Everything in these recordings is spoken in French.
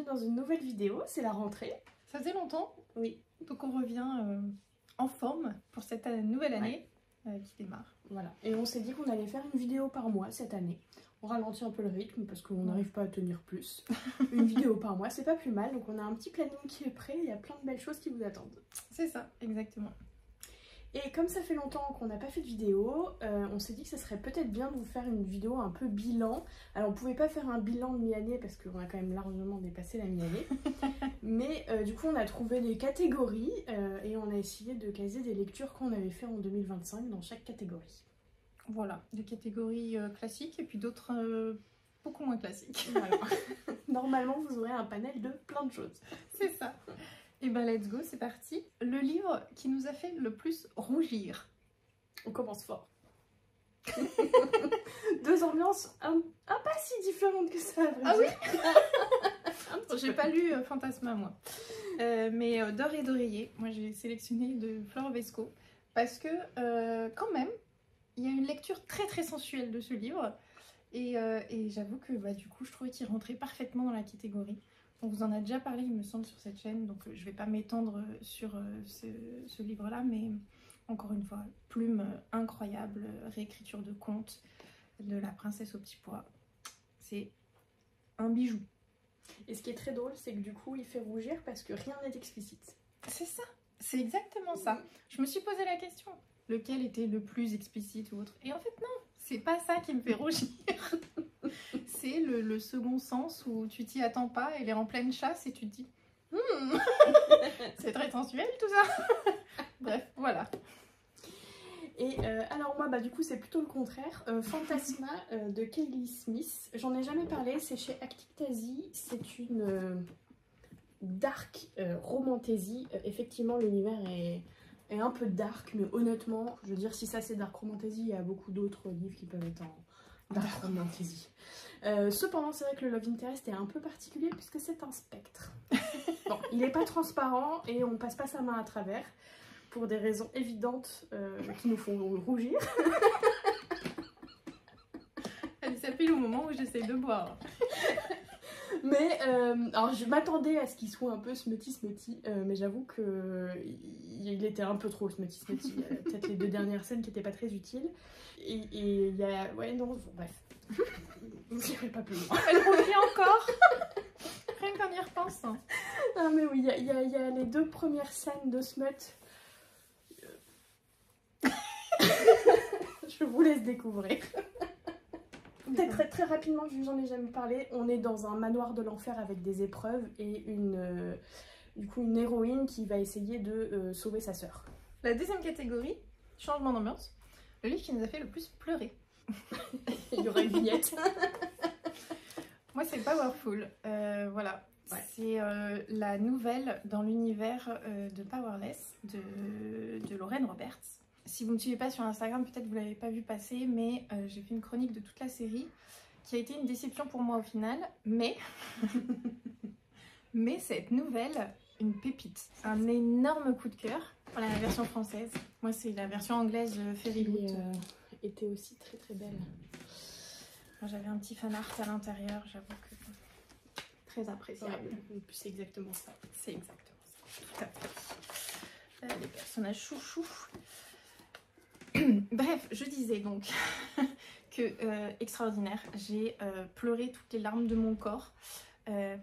dans une nouvelle vidéo, c'est la rentrée. Ça faisait longtemps, Oui. donc on revient en forme pour cette nouvelle année qui démarre. Voilà, et on s'est dit qu'on allait faire une vidéo par mois cette année. On ralentit un peu le rythme parce qu'on n'arrive pas à tenir plus. Une vidéo par mois, c'est pas plus mal, donc on a un petit planning qui est prêt, il y a plein de belles choses qui vous attendent. C'est ça, exactement. Et comme ça fait longtemps qu'on n'a pas fait de vidéo, on s'est dit que ça serait peut-être bien de vous faire une vidéo un peu bilan. Alors on pouvait pas faire un bilan de mi-année parce qu'on a quand même largement dépassé la mi-année. Mais du coup on a trouvé des catégories et on a essayé de caser des lectures qu'on avait fait en 2025 dans chaque catégorie. Voilà, des catégories classiques et puis d'autres beaucoup moins classiques. Voilà. Normalement vous aurez un panel de plein de choses. C'est ça. Et ben let's go, c'est parti. Le livre qui nous a fait le plus rougir. On commence fort. Deux ambiances pas si différentes que ça. Ah oui. J'ai pas lu Fantasma moi. Mais D'or et d'oreiller, moi j'ai sélectionné de Flore Vesco. Parce que quand même, il y a une lecture très sensuelle de ce livre. Et j'avoue que du coup je trouvais qu'il rentrait parfaitement dans la catégorie. On vous en a déjà parlé il me semble sur cette chaîne, donc je vais pas m'étendre sur ce livre là, mais encore une fois, plume incroyable, réécriture de contes de la princesse au petit pois, c'est un bijou. Et ce qui est très drôle, c'est que du coup il fait rougir parce que rien n'est explicite. C'est ça, c'est exactement ça. Je me suis posé la question, lequel était le plus explicite ou autre, et en fait non, c'est pas ça qui me fait rougir. C'est le second sens où tu t'y attends pas, elle est en pleine chasse et tu te dis c'est très sensuel tout ça. Bref, voilà. Et alors moi du coup c'est plutôt le contraire. Fantasma de Kaylee Smith, j'en ai jamais parlé, c'est chez Actictasy, c'est une dark romantasy. Effectivement l'univers est un peu dark, mais honnêtement je veux dire, si ça c'est dark romantasy, il y a beaucoup d'autres livres qui peuvent être en dark romantasy. Cependant c'est vrai que le Love Interest est un peu particulier puisque c'est un spectre. Bon, il n'est pas transparent et on passe pas sa main à travers pour des raisons évidentes qui nous font rougir. Elle s'appelle au moment où j'essaye de boire. Mais alors je m'attendais à ce qu'il soit un peu smutty, mais j'avoue que il était un peu trop smutty. Peut-être les deux dernières scènes qui n'étaient pas très utiles. Et il y a... Ouais, non, bon, bref. Je n'irai pas plus loin. Elle rougit encore. Rien qu'en y repense. Ah mais oui, il y a les deux premières scènes de smut. Je vous laisse découvrir. Peut-être très rapidement, vu que j'en ai jamais parlé, on est dans un manoir de l'enfer avec des épreuves et du coup une héroïne qui va essayer de sauver sa sœur. La deuxième catégorie, changement d'ambiance, le livre qui nous a fait le plus pleurer. Il y aura une vignette. Moi c'est Powerful, voilà. Ouais. C'est la nouvelle dans l'univers de Powerless de Lauren Roberts. Si vous ne me suivez pas sur Instagram, peut-être vous ne l'avez pas vu passer, mais j'ai fait une chronique de toute la série qui a été une déception pour moi au final, mais cette nouvelle, une pépite. Un énorme coup de cœur. Voilà la version française. Moi c'est la version anglaise Fairyloot. Était aussi très belle. J'avais un petit fan art à l'intérieur, j'avoue que très appréciable. Ouais, c'est exactement ça. C'est exactement ça, tout à fait. Les personnages chouchous. Bref, je disais donc que extraordinaire, j'ai pleuré toutes les larmes de mon corps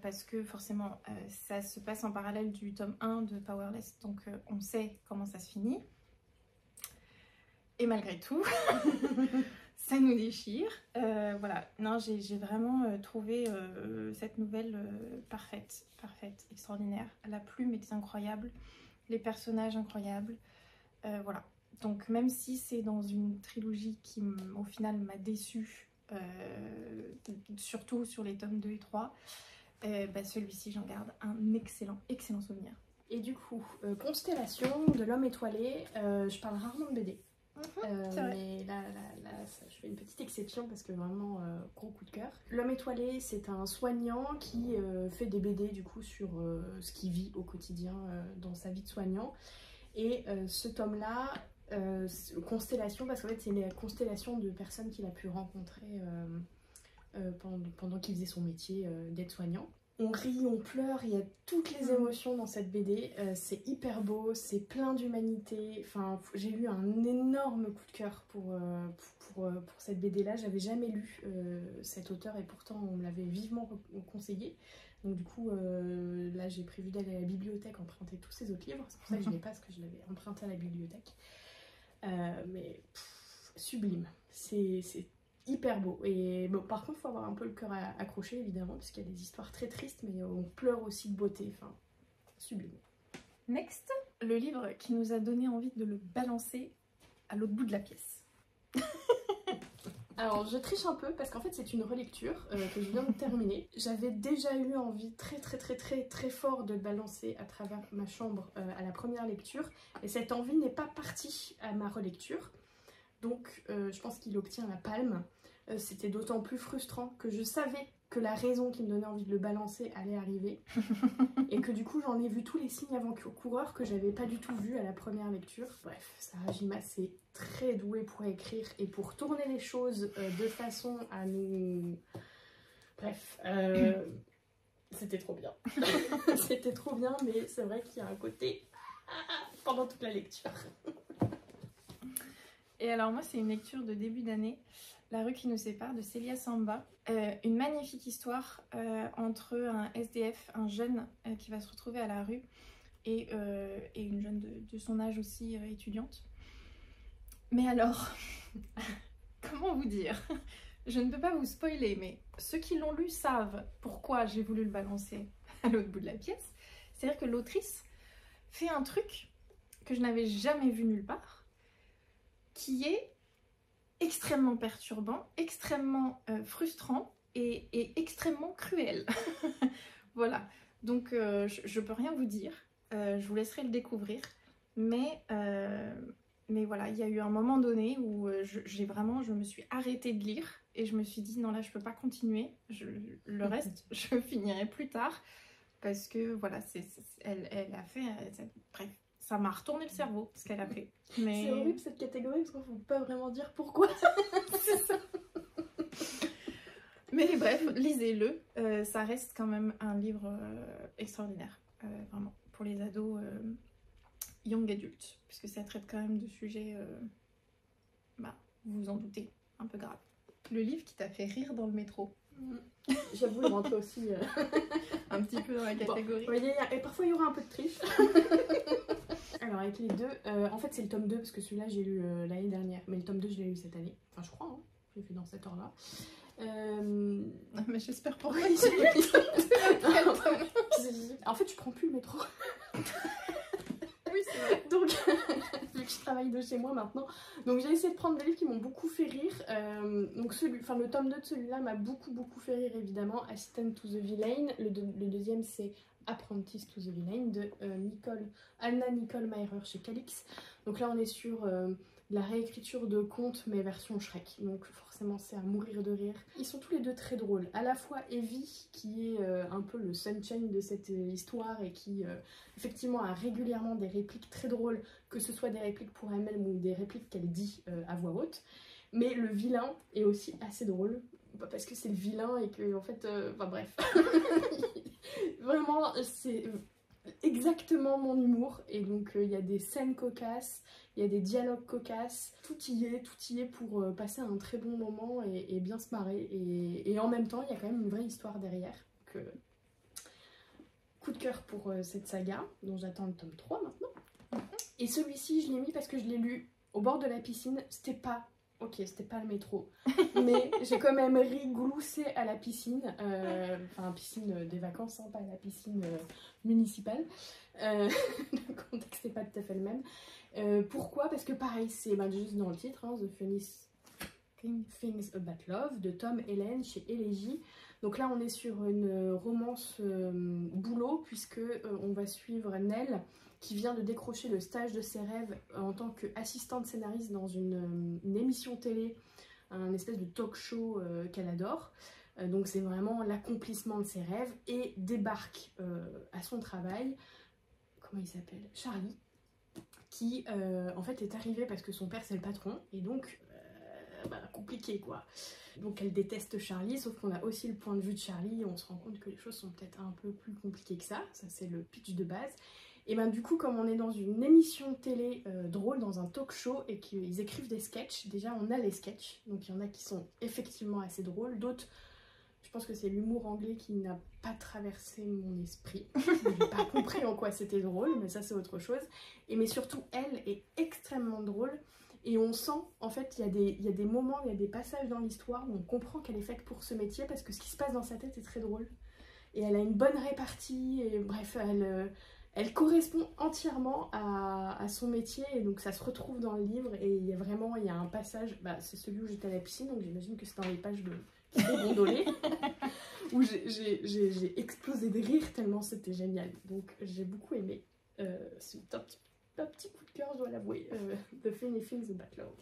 parce que forcément ça se passe en parallèle du tome 1 de Powerless, donc on sait comment ça se finit. Et malgré tout, ça nous déchire. Voilà, non, j'ai vraiment trouvé cette nouvelle parfaite, extraordinaire. La plume est incroyable, les personnages incroyables, voilà. Donc même si c'est dans une trilogie qui au final m'a déçue, surtout sur les tomes 2 et 3, celui-ci j'en garde un excellent souvenir. Et du coup, Constellation de l'homme étoilé, je parle rarement de BD. Mais là, je fais une petite exception parce que vraiment gros coup de cœur. L'homme étoilé, c'est un soignant qui fait des BD du coup sur ce qu'il vit au quotidien dans sa vie de soignant. Et ce tome-là, Constellation, parce qu'en fait c'est la constellation de personnes qu'il a pu rencontrer pendant qu'il faisait son métier d'aide-soignant. On rit, on pleure, il y a toutes les émotions dans cette BD. C'est hyper beau, c'est plein d'humanité. Enfin, j'ai eu un énorme coup de cœur pour cette BD-là. J'avais jamais lu cet auteur et pourtant on me l'avait vivement conseillé. Donc du coup, là j'ai prévu d'aller à la bibliothèque emprunter tous ces autres livres. C'est pour ça que je ne l'ai pas, parce que je l'avais emprunté à la bibliothèque. Mais sublime, c'est hyper beau. Et bon, par contre, il faut avoir un peu le cœur accroché, évidemment, parce qu'il y a des histoires très tristes, mais on pleure aussi de beauté. Enfin, sublime. Next, le livre qui nous a donné envie de le balancer à l'autre bout de la pièce. Alors, je triche un peu, parce qu'en fait, c'est une relecture que je viens de terminer. J'avais déjà eu envie très fort de le balancer à travers ma chambre à la première lecture, et cette envie n'est pas partie à ma relecture. Donc je pense qu'il obtient la palme. C'était d'autant plus frustrant que je savais que la raison qui me donnait envie de le balancer allait arriver. Et que du coup j'en ai vu tous les signes avant-coureurs que j'avais pas du tout vu à la première lecture. Bref, Sarajima c'est très doué pour écrire et pour tourner les choses de façon à nous... Bref, c'était trop bien. C'était trop bien, mais c'est vrai qu'il y a un côté pendant toute la lecture. Et alors moi c'est une lecture de début d'année, La rue qui nous sépare de Célia Samba. Une magnifique histoire entre un SDF, un jeune qui va se retrouver à la rue et une jeune de son âge aussi étudiante. Mais alors, comment vous dire? Je ne peux pas vous spoiler, mais ceux qui l'ont lu savent pourquoi j'ai voulu le balancer à l'autre bout de la pièce. C'est-à-dire que l'autrice fait un truc que je n'avais jamais vu nulle part, qui est extrêmement perturbant, extrêmement frustrant et extrêmement cruel. Voilà, donc je peux rien vous dire, je vous laisserai le découvrir, mais voilà, il y a eu un moment donné où je me suis arrêtée de lire et je me suis dit non là je peux pas continuer, le reste je finirai plus tard parce que voilà, elle a fait, bref. Ça m'a retourné le cerveau, ce qu'elle a fait. Mais... C'est horrible cette catégorie, parce qu'on ne peut pas vraiment dire pourquoi. C'est ça. Mais bref, lisez-le. Ça reste quand même un livre extraordinaire. Vraiment, pour les ados young adultes. Puisque ça traite quand même de sujets, vous vous en doutez, un peu graves. Le livre qui t'a fait rire dans le métro. J'avoue, il rentre aussi un petit peu dans la catégorie. Bon, et parfois, il y aura un peu de triche. Alors avec les deux, en fait c'est le tome 2 parce que celui-là j'ai lu l'année dernière, mais le tome 2 je l'ai lu cette année, enfin je crois, hein, je l'ai fait dans cet ordre-là. Mais j'espère pour oui, en fait je prends plus le métro. Oui c'est vrai. Donc, vu que je travaille de chez moi maintenant, donc j'ai essayé de prendre des livres qui m'ont beaucoup fait rire. Donc le tome 2 de celui-là m'a beaucoup fait rire évidemment, Assistant to the Villain. Le deuxième c'est Apprentice to the Villain de Anna Nicole Meirer chez Calix. Donc là on est sur la réécriture de contes mais version Shrek, donc forcément c'est à mourir de rire. Ils sont tous les deux très drôles, à la fois Evie qui est un peu le sunshine de cette histoire et qui effectivement a régulièrement des répliques très drôles, que ce soit des répliques pour elle-même ou des répliques qu'elle dit à voix haute, mais le vilain est aussi assez drôle parce que c'est le vilain et que en fait enfin bref. Vraiment, c'est exactement mon humour et donc il y a des scènes cocasses, il y a des dialogues cocasses, tout y est pour passer un très bon moment et bien se marrer et en même temps il y a quand même une vraie histoire derrière. Donc, coup de cœur pour cette saga dont j'attends le tome 3 maintenant. Et celui-ci je l'ai mis parce que je l'ai lu au bord de la piscine, c'était pas le métro, mais j'ai quand même ri gloussé à la piscine, enfin piscine des vacances, hein, pas la piscine municipale. Le contexte n'est pas tout à fait le même. Pourquoi? Parce que pareil, c'est juste dans le titre, hein, The Funniest Things About Love de Tom Helen chez Elegy. Donc là on est sur une romance boulot, puisque on va suivre Nell qui vient de décrocher le stage de ses rêves en tant qu'assistante scénariste dans une émission télé, un espèce de talk show qu'elle adore. Donc c'est vraiment l'accomplissement de ses rêves, et débarque à son travail, comment il s'appelle, Charlie, qui en fait est arrivé parce que son père c'est le patron, et donc compliqué quoi. Donc elle déteste Charlie, sauf qu'on a aussi le point de vue de Charlie et on se rend compte que les choses sont peut-être un peu plus compliquées que ça c'est le pitch de base. Et ben du coup comme on est dans une émission de télé drôle, dans un talk show et qu'ils écrivent des sketchs, déjà on a les sketchs, donc il y en a qui sont effectivement assez drôles, d'autres je pense que c'est l'humour anglais qui n'a pas traversé mon esprit. Je n'ai pas compris en quoi c'était drôle, mais ça c'est autre chose. Mais surtout, elle est extrêmement drôle. Et on sent, en fait, il y a des moments, il y a des passages dans l'histoire où on comprend qu'elle est faite pour ce métier parce que ce qui se passe dans sa tête est très drôle. Et elle a une bonne répartie, et bref, elle correspond entièrement à son métier. Et donc ça se retrouve dans le livre. Et il y a un passage, c'est celui où j'étais à la piscine, donc j'imagine que c'est dans les pages de... gondolé où j'ai explosé de rire tellement c'était génial, donc j'ai beaucoup aimé. C'est un petit coup de cœur, je dois l'avouer. The Funny Things About Love.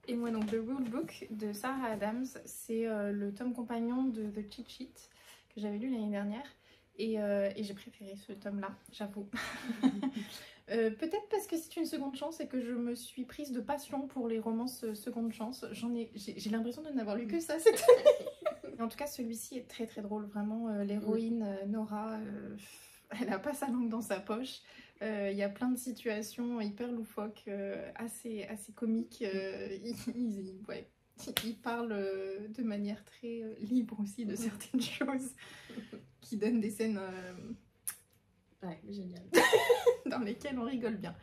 Et moi donc The Rule Book de Sarah Adams, c'est le tome compagnon de The Cheat Sheet que j'avais lu l'année dernière et j'ai préféré ce tome là, j'avoue. Peut-être parce que c'est une seconde chance et que je me suis prise de passion pour les romances seconde chance. J'ai l'impression de n'avoir lu que ça cette année. En tout cas, celui-ci est très très drôle. Vraiment, l'héroïne Nora, elle a pas sa langue dans sa poche. Il y a plein de situations hyper loufoques, assez comiques. Il parle de manière très libre aussi de certaines choses qui donnent des scènes... Ouais, génial. dans lesquels on rigole bien.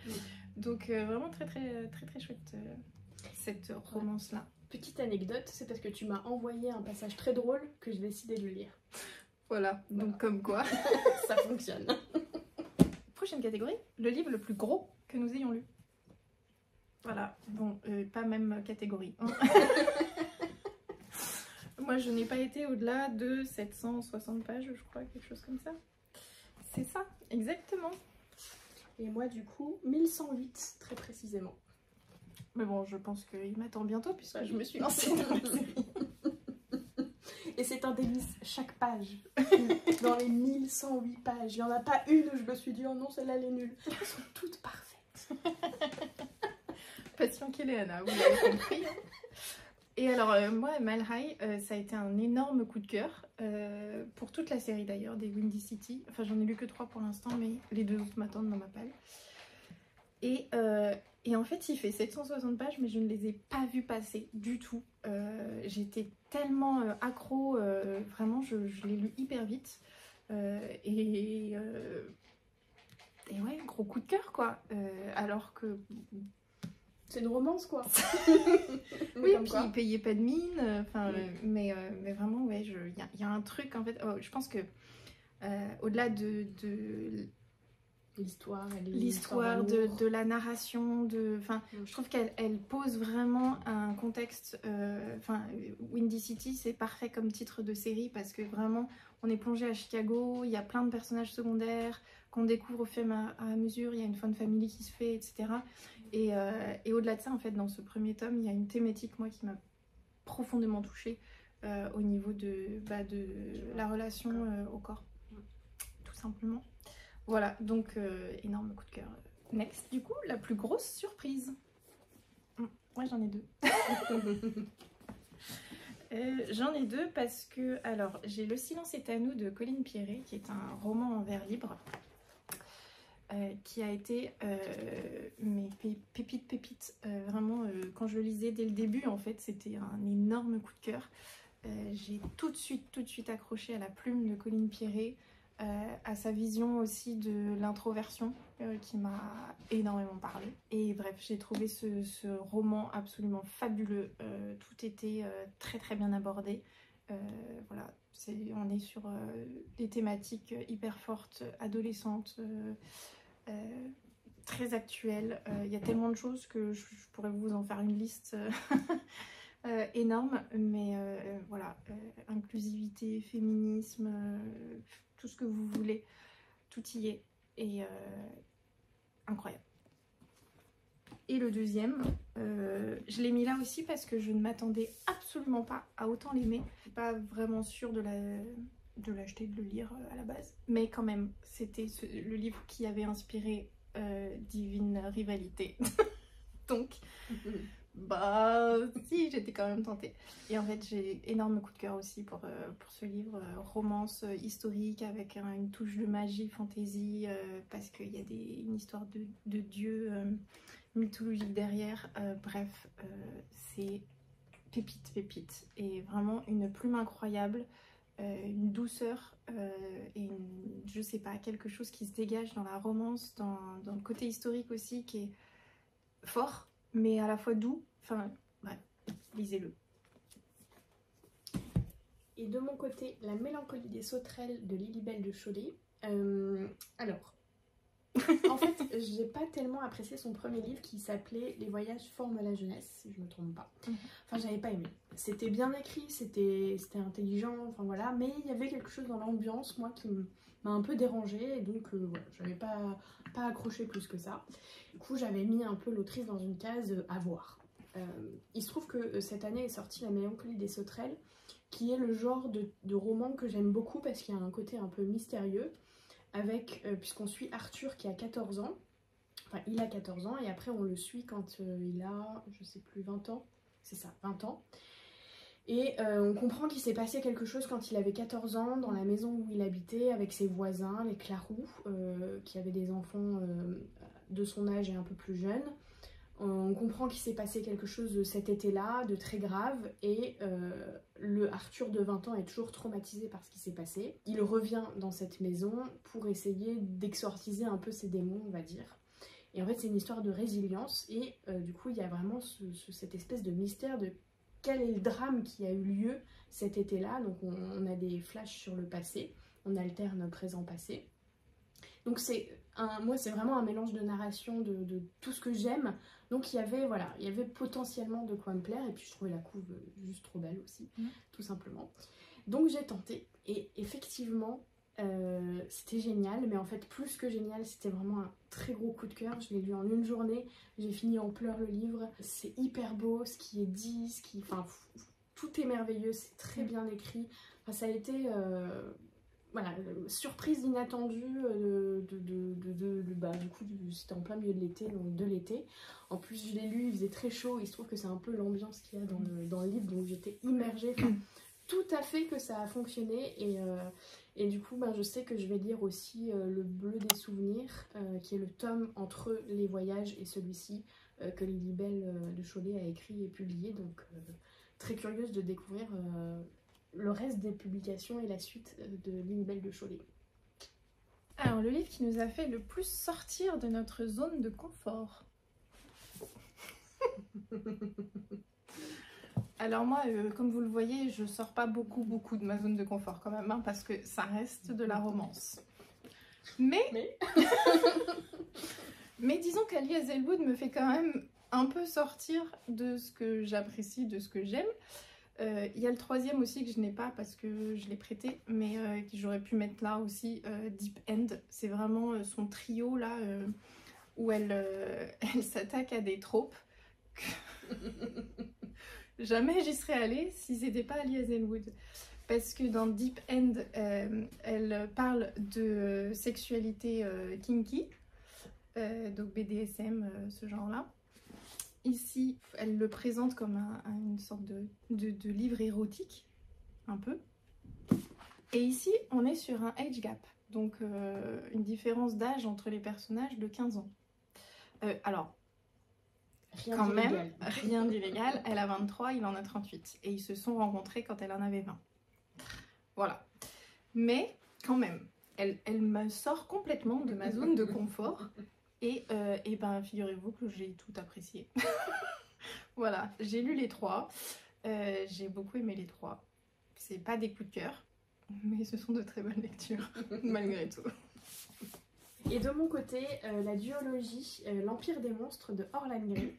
Donc vraiment très chouette cette romance là. Petite anecdote, c'est parce que tu m'as envoyé un passage très drôle que j'ai décidé de le lire. Voilà, donc comme quoi ça fonctionne. Prochaine catégorie, le livre le plus gros que nous ayons lu. Voilà, bon, pas même catégorie. Hein. Moi je n'ai pas été au-delà de 760 pages, je crois, quelque chose comme ça. C'est ça, exactement. Et moi du coup, 1108 très précisément. Mais bon, je pense qu'il m'attend bientôt puisque je me suis lancée dans la série. Et c'est un délice, chaque page. Dans les 1108 pages, il n'y en a pas une où je me suis dit oh non, celle-là elle est nulle. Elles sont toutes parfaites. Patient qu'Eleana, vous l'avez compris. Et alors, moi, Mile High, ça a été un énorme coup de cœur, pour toute la série d'ailleurs, des Windy City. Enfin, j'en ai lu que 3 pour l'instant, mais les 2 autres m'attendent dans ma palle. Et en fait, il fait 760 pages, mais je ne les ai pas vues passer du tout. J'étais tellement accro, vraiment, je l'ai lu hyper vite. Et ouais, gros coup de cœur, quoi. Alors que... C'est une romance quoi. Oui, puis il payait pas de mine, mais vraiment, ouais, il y a un truc en fait. Je pense que au-delà de l'histoire de la narration, je trouve qu'elle pose vraiment un contexte. Windy City, c'est parfait comme titre de série parce que vraiment, on est plongé à Chicago, il y a plein de personnages secondaires qu'on découvre au fur et à mesure, il y a une fun family qui se fait, etc. Et au-delà de ça, en fait, dans ce premier tome, il y a une thématique, moi, qui m'a profondément touchée au niveau de la relation au corps, tout simplement. Voilà, donc énorme coup de cœur. Next, du coup, la plus grosse surprise. Moi, j'en ai 2. J'en ai 2 parce que, alors, j'ai Le silence est à nous de Colline Pierret, qui est un roman en vers libre. Qui a été mes pépites, vraiment quand je le lisais dès le début en fait c'était un énorme coup de cœur. J'ai tout de suite accroché à la plume de Colline Pierret, à sa vision aussi de l'introversion qui m'a énormément parlé. Et bref, j'ai trouvé ce roman absolument fabuleux, tout était très bien abordé. Voilà, on est sur des thématiques hyper fortes, adolescentes, très actuelles. Il y a tellement de choses que je pourrais vous en faire une liste énorme, mais voilà, inclusivité, féminisme, tout ce que vous voulez, tout y est, et incroyable. Et le deuxième, je l'ai mis là aussi parce que je ne m'attendais absolument pas à autant l'aimer. Je suis pas vraiment sûre de l'acheter, de le lire à la base. Mais quand même, c'était le livre qui avait inspiré Divine Rivalité. Donc, bah, si, j'étais quand même tentée. Et en fait, j'ai énorme coup de cœur aussi pour ce livre, romance historique avec une touche de magie, fantasy, parce qu'il y a une histoire de dieu mythologique derrière. Bref, c'est pépite. Et vraiment une plume incroyable, une douceur et je sais pas, quelque chose qui se dégage dans la romance, dans le côté historique aussi, qui est fort, mais à la fois doux. Enfin, bref, lisez-le. Et de mon côté, La mélancolie des sauterelles de Lily-Belle de Cholet. Alors, en fait, j'ai pas tellement apprécié son premier livre qui s'appelait Les voyages forment la jeunesse, si je me trompe pas. Enfin, j'avais pas aimé. C'était bien écrit, c'était intelligent, enfin voilà, mais il y avait quelque chose dans l'ambiance, moi, qui m'a un peu dérangée, et donc voilà, j'avais pas accroché plus que ça. Du coup, j'avais mis un peu l'autrice dans une case à voir. Il se trouve que cette année est sortie La mélancolie des sauterelles, qui est le genre de roman que j'aime beaucoup parce qu'il y a un côté un peu mystérieux, avec, puisqu'on suit Arthur qui a 14 ans, enfin il a 14 ans, et après on le suit quand il a, je sais plus, 20 ans, c'est ça, 20 ans. Et on comprend qu'il s'est passé quelque chose quand il avait 14 ans dans la maison où il habitait avec ses voisins, les Claroux, qui avaient des enfants de son âge et un peu plus jeunes. On comprend qu'il s'est passé quelque chose cet été-là, de très grave, et le Arthur de 20 ans est toujours traumatisé par ce qui s'est passé. Il revient dans cette maison pour essayer d'exorciser un peu ses démons, on va dire. Et en fait, c'est une histoire de résilience, et du coup, il y a vraiment cette espèce de mystère de quel est le drame qui a eu lieu cet été-là. Donc on a des flashs sur le passé, on alterne présent-passé. Donc moi c'est vraiment un mélange de narration de tout ce que j'aime. Donc il y avait potentiellement de quoi me plaire, et puis je trouvais la couve juste trop belle aussi, tout simplement. Donc j'ai tenté, et effectivement c'était génial, mais en fait plus que génial, c'était vraiment un très gros coup de cœur. Je l'ai lu en une journée, j'ai fini en pleurs le livre. C'est hyper beau, ce qui est dit, enfin tout est merveilleux, c'est très bien écrit. Enfin, ça a été voilà, surprise inattendue du coup c'était en plein milieu de l'été, donc de l'été. En plus je l'ai lu, il faisait très chaud, il se trouve que c'est un peu l'ambiance qu'il y a dans le livre, donc j'étais immergée. Enfin, tout à fait que ça a fonctionné, et du coup je sais que je vais lire aussi Le Bleu des souvenirs, qui est le tome entre les voyages et celui-ci, que Lily-Belle de Cholet a écrit et publié, donc très curieuse de découvrir le reste des publications et la suite de Lily-Belle de Cholet. Alors, le livre qui nous a fait le plus sortir de notre zone de confort. Alors moi, comme vous le voyez, je sors pas beaucoup de ma zone de confort quand même, hein, parce que ça reste de la romance. Mais disons qu'Ali Hazelwood me fait quand même un peu sortir de ce que j'apprécie, de ce que j'aime. Il y a le troisième aussi que je n'ai pas parce que je l'ai prêté, mais que j'aurais pu mettre là aussi, Deep End. C'est vraiment son trio là, où elle s'attaque à des tropes. Jamais j'y serais allée si c'était pas Ali Hazelwood. Parce que dans Deep End, elle parle de sexualité kinky, donc BDSM, ce genre-là. Ici, elle le présente comme une sorte de livre érotique, un peu. Et ici, on est sur un age gap, donc une différence d'âge entre les personnages de 15 ans. Alors, quand même, rien d'illégal. Elle a 23, il en a 38. Et ils se sont rencontrés quand elle en avait 20. Voilà. Mais, quand même, elle me sort complètement de ma zone de confort. Et ben, figurez-vous que j'ai tout apprécié. Voilà, j'ai lu les trois. J'ai beaucoup aimé les trois. C'est pas des coups de cœur, mais ce sont de très bonnes lectures, malgré tout. Et de mon côté, la duologie L'Empire des monstres de Orlan Grey.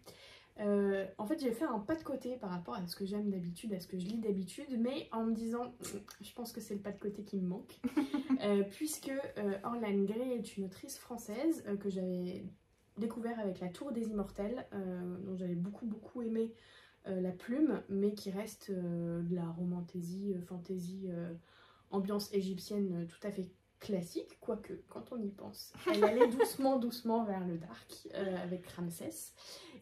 En fait, j'ai fait un pas de côté par rapport à ce que j'aime d'habitude, à ce que je lis d'habitude, mais en me disant, je pense que c'est le pas de côté qui me manque, puisque Orlan Grey est une autrice française que j'avais découvert avec La Tour des Immortels, dont j'avais beaucoup aimé la plume, mais qui reste de la romantasy, fantasy, ambiance égyptienne tout à fait classique, quoique quand on y pense, elle allait doucement vers le dark avec Ramsès.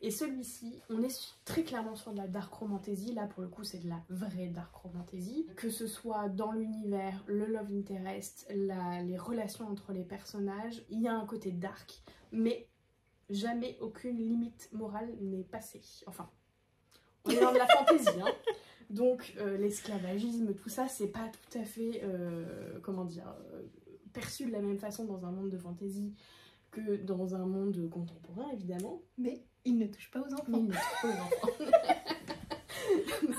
Et celui-ci, on est très clairement sur de la dark romantasy. Là, pour le coup, c'est de la vraie dark romantasy. Que ce soit dans l'univers, le love interest, les relations entre les personnages, il y a un côté dark, mais jamais aucune limite morale n'est passée. Enfin, on est dans de la fantasy, hein. Donc l'esclavagisme, tout ça, c'est pas tout à fait, comment dire, perçu de la même façon dans un monde de fantasy que dans un monde contemporain, évidemment. Mais il ne touche pas aux enfants. Mais il ne touche pas aux enfants.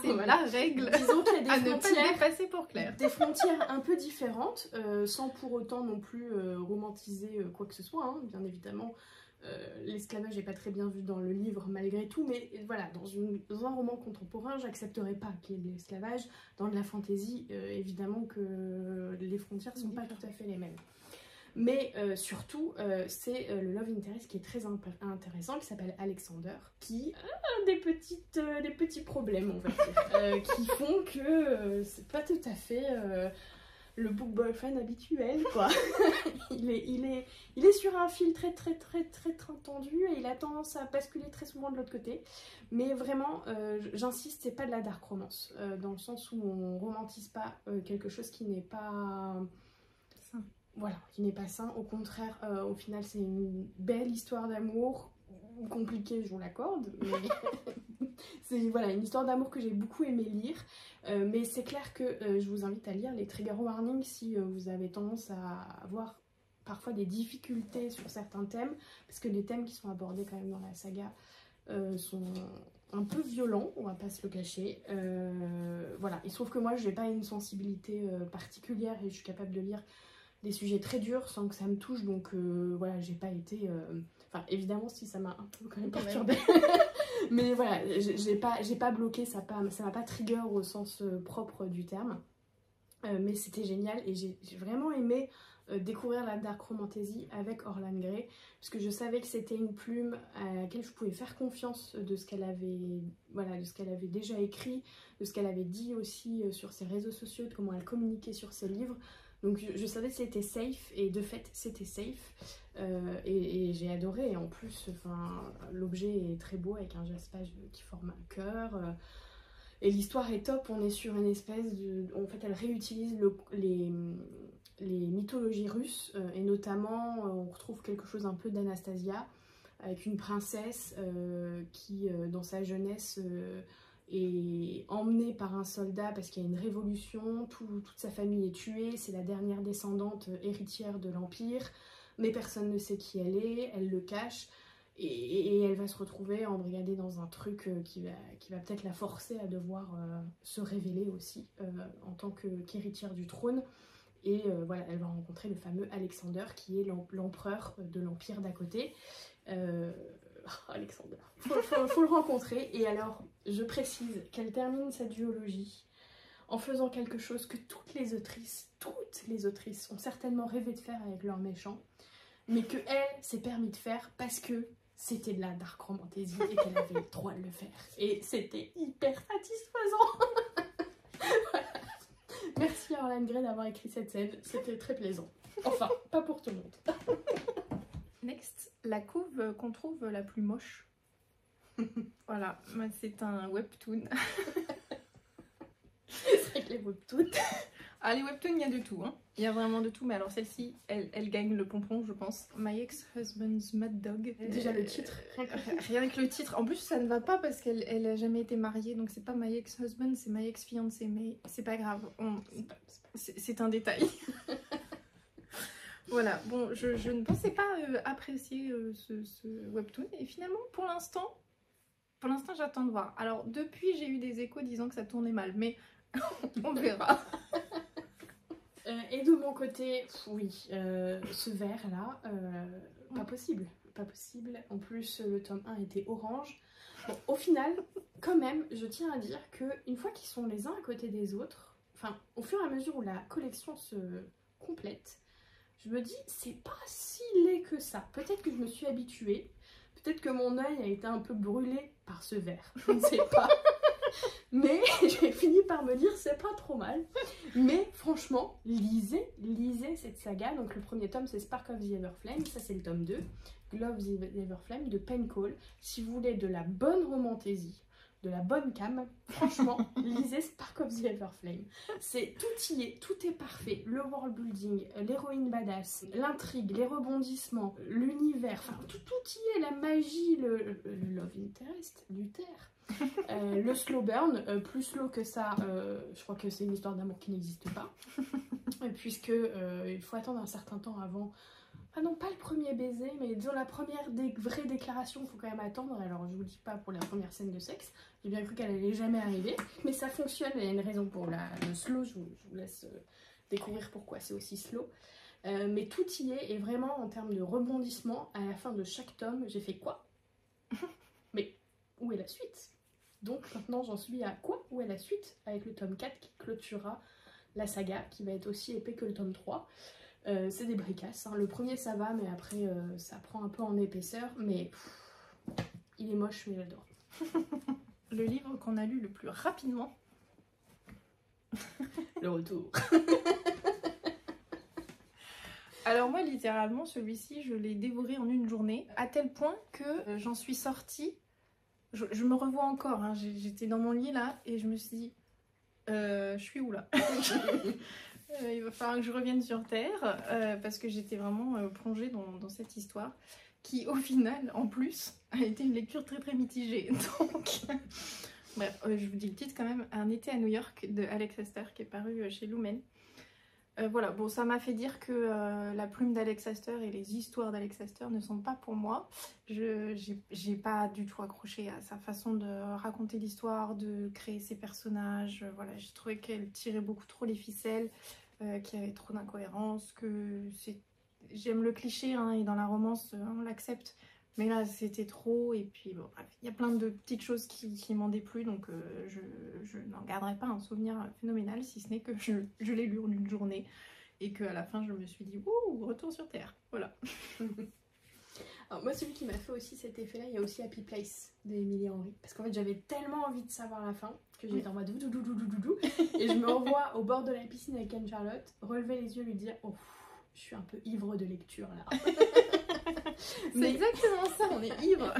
C'est la règle. Disons qu'il y a des à ne pas frontières, dépasser pour Claire. des frontières un peu différentes, sans pour autant non plus romantiser quoi que ce soit, hein, bien évidemment. L'esclavage n'est pas très bien vu dans le livre malgré tout, mais voilà, dans un roman contemporain, j'accepterais pas qu'il y ait de l'esclavage. Dans de la fantaisie, évidemment que les frontières sont pas tout à fait les mêmes. Mais surtout, c'est le love interest qui est très intéressant, qui s'appelle Alexander, qui a des petits problèmes, on va dire, qui font que c'est pas tout à fait le book boyfriend habituel, quoi. il est sur un fil très tendu et il a tendance à basculer très souvent de l'autre côté. Mais vraiment, j'insiste, c'est pas de la dark romance, dans le sens où on romantise pas quelque chose qui n'est pas sain. Voilà, qui n'est pas sain. Au contraire, au final, c'est une belle histoire d'amour, compliquée, je vous l'accorde, mais c'est voilà, une histoire d'amour que j'ai beaucoup aimé lire. Mais c'est clair que je vous invite à lire les trigger warnings si vous avez tendance à avoir parfois des difficultés sur certains thèmes, parce que les thèmes qui sont abordés quand même dans la saga sont un peu violents, on va pas se le cacher. Voilà, il se trouve que moi, je n'ai pas une sensibilité particulière et je suis capable de lire des sujets très durs sans que ça me touche, donc voilà, j'ai pas été... Enfin, évidemment, si ça m'a un peu quand même perturbée. Mais voilà, j'ai pas bloqué, ça m'a pas trigger au sens propre du terme. Mais c'était génial et j'ai vraiment aimé découvrir la dark romantasy avec Orlan Grey, parce que je savais que c'était une plume à laquelle je pouvais faire confiance de ce qu'elle avait, voilà, de ce qu'elle avait déjà écrit, de ce qu'elle avait dit aussi sur ses réseaux sociaux, de comment elle communiquait sur ses livres. Donc je savais que c'était safe, et de fait c'était safe, et j'ai adoré. Et en plus, l'objet est très beau avec un jaspage qui forme un cœur, et l'histoire est top. On est sur une espèce de... En fait, elle réutilise les mythologies russes, et notamment on retrouve quelque chose un peu d'Anastasia, avec une princesse qui, dans sa jeunesse... est emmenée par un soldat parce qu'il y a une révolution, toute sa famille est tuée, c'est la dernière descendante héritière de l'Empire, mais personne ne sait qui elle le cache, et elle va se retrouver embrigadée dans un truc qui va peut-être la forcer à devoir se révéler aussi en tant qu'héritière du trône. Et voilà, elle va rencontrer le fameux Alexander qui est l'empereur de l'Empire d'à côté. Alexander, faut le rencontrer. Et alors, je précise qu'elle termine sa duologie en faisant quelque chose que toutes les autrices ont certainement rêvé de faire avec leurs méchants, mais que elle s'est permis de faire parce que c'était de la dark romantasy et qu'elle avait le droit de le faire. Et c'était hyper satisfaisant. Voilà. Merci à Orlan Grey d'avoir écrit cette scène, c'était très plaisant. Enfin, pas pour tout le monde. Next, la couve qu'on trouve la plus moche. Voilà, c'est un webtoon. C'est vrai que les webtoons... Ah, les webtoons, il y a de tout, hein. Il y a vraiment de tout, mais alors celle-ci, elle gagne le pompon, je pense. My Ex-Husband's Mad Dog. Déjà le titre. Rien que le titre. En plus, ça ne va pas parce qu'elle a jamais été mariée, donc c'est pas My Ex-Husband, c'est My Ex-Fiancé, mais c'est pas grave. C'est un détail. Voilà, bon, je ne pensais pas apprécier ce webtoon, et finalement, pour l'instant, j'attends de voir. Alors, depuis, j'ai eu des échos disant que ça tournait mal, mais on verra. Et de mon côté, oui, ce vert-là, pas possible. Pas possible. En plus, le tome 1 était orange. Bon, au final, quand même, je tiens à dire qu'une fois qu'ils sont les uns à côté des autres, enfin, au fur et à mesure où la collection se complète, je me dis, c'est pas si laid que ça. Peut-être que je me suis habituée. Peut-être que mon œil a été un peu brûlé par ce vert. Je ne sais pas. Mais j'ai fini par me dire c'est pas trop mal. Mais franchement, lisez cette saga. Donc le premier tome c'est Spark of the Everflame, ça c'est le tome 2. Glow of the Everflame de Penn Cole. Si vous voulez de la bonne romantaisie, de la bonne cam, franchement, lisez Spark of the Everflame. C'est tout y est, tout est parfait. Le world building, l'héroïne badass, l'intrigue, les rebondissements, l'univers, enfin tout y est, la magie, le love interest, Luther. Le slow burn, plus slow que ça, je crois que c'est une histoire d'amour qui n'existe pas. Puisque il faut attendre un certain temps avant. Ah non, pas le premier baiser, mais disons la première vraie déclaration, il faut quand même attendre. Alors je vous dis pas pour la première scène de sexe, j'ai bien cru qu'elle allait jamais arriver, mais ça fonctionne, il y a une raison pour le slow, je vous laisse découvrir pourquoi c'est aussi slow. Mais tout y est, et vraiment en termes de rebondissement, à la fin de chaque tome, j'ai fait quoi? Mais où est la suite? Donc maintenant j'en suis à quoi? Où est la suite? Avec le tome 4 qui clôturera la saga, qui va être aussi épais que le tome 3. C'est des bricasses, hein. Le premier ça va, mais après ça prend un peu en épaisseur, mais il est moche, mais j'adore. Le livre qu'on a lu le plus rapidement. Le retour. Alors moi littéralement celui-ci je l'ai dévoré en une journée, à tel point que j'en suis sortie, je me revois encore, hein. J'étais dans mon lit là et je me suis dit, je suis où là? Il va falloir que je revienne sur Terre parce que j'étais vraiment plongée dans cette histoire qui au final en plus a été une lecture très mitigée. Donc bref, je vous dis le titre quand même, Un été à New York de Alex Astor qui est paru chez Lumen. Voilà, bon ça m'a fait dire que la plume d'Alex Astor et les histoires d'Alex Astor ne sont pas pour moi. J'ai pas du tout accroché à sa façon de raconter l'histoire, de créer ses personnages. Voilà, j'ai trouvé qu'elle tirait beaucoup trop les ficelles, qu'il y avait trop d'incohérences, que j'aime le cliché, hein, et dans la romance on l'accepte. Mais là c'était trop, et puis bon bref, il y a plein de petites choses qui m'en déplu, donc je n'en garderai pas un souvenir phénoménal, si ce n'est que je l'ai lu en une journée, et qu'à la fin je me suis dit, ouh, retour sur Terre, voilà. Alors moi celui qui m'a fait aussi cet effet là, il y a aussi Happy Place d'Emily Henry, parce qu'en fait j'avais tellement envie de savoir la fin, que j'étais en mode doudou, et je me revois au bord de la piscine avec Anne-Charlotte, relever les yeux et lui dire, oh, je suis un peu ivre de lecture là. C'est exactement ça, on est ivre.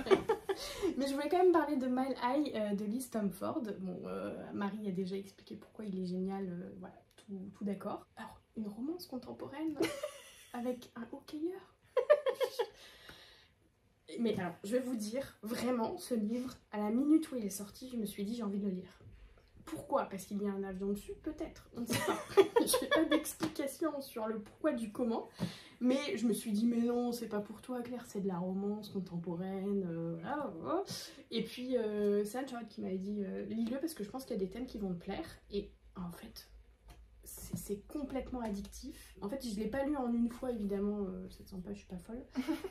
Mais je voulais quand même parler de Mile High de Liz Stamford. Bon, Marie a déjà expliqué pourquoi il est génial, voilà, tout d'accord. Alors, une romance contemporaine avec un hockeyeur. Mais alors, je vais vous dire, vraiment, ce livre, à la minute où il est sorti, je me suis dit, j'ai envie de le lire. Pourquoi? Parce qu'il y a un avion dessus? Peut-être, on ne sait pas. Je n'ai pas d'explication sur le pourquoi du comment. Mais je me suis dit, mais non, c'est pas pour toi, Claire, c'est de la romance contemporaine. Voilà. Et puis, c'est Anne-Charlotte qui m'avait dit, lis-le parce que je pense qu'il y a des thèmes qui vont te plaire. Et en fait, c'est complètement addictif. En fait, je l'ai pas lu en une fois, évidemment, 700 pages, je suis pas folle.